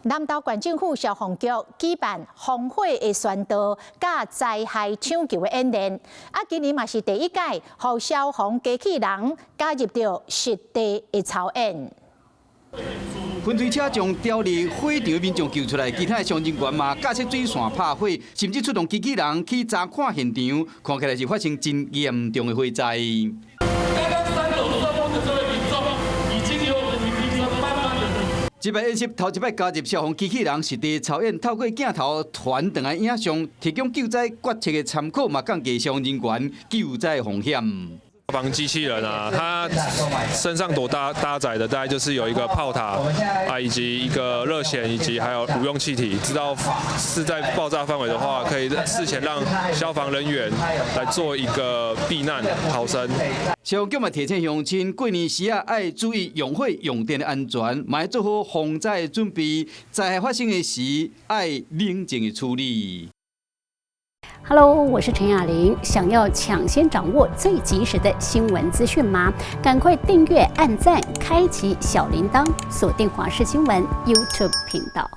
南投县政府消防局举办防火的宣导、甲灾害抢救的演练。今年嘛是第一届，让消防机器人加入到实地的操演。分推车将掉入火场的民众救出来，其他的消防人员嘛架设水线拍火，甚至出动机器人去查看现场，看起来是发生真严重的火灾。 这摆演习头一摆加入消防机器人实地操演，透过镜头传回来影像，提供救灾决策的参考，嘛降低消防人员救灾风险。 消防机器人啊，它身上所搭载的大概就是有一个炮塔啊，以及一个热线，以及还有无用气体。知道是在爆炸范围的话，可以事前让消防人员来做一个避难逃生。消防局嘛提醒乡亲，过年时啊要注意用火用电的安全，嘛要做好防灾准备。灾害发生的时，要冷静的处理。 Hello， 我是陈雅玲。想要抢先掌握最及时的新闻资讯吗？赶快订阅、按赞、开启小铃铛，锁定华视新闻 YouTube 频道。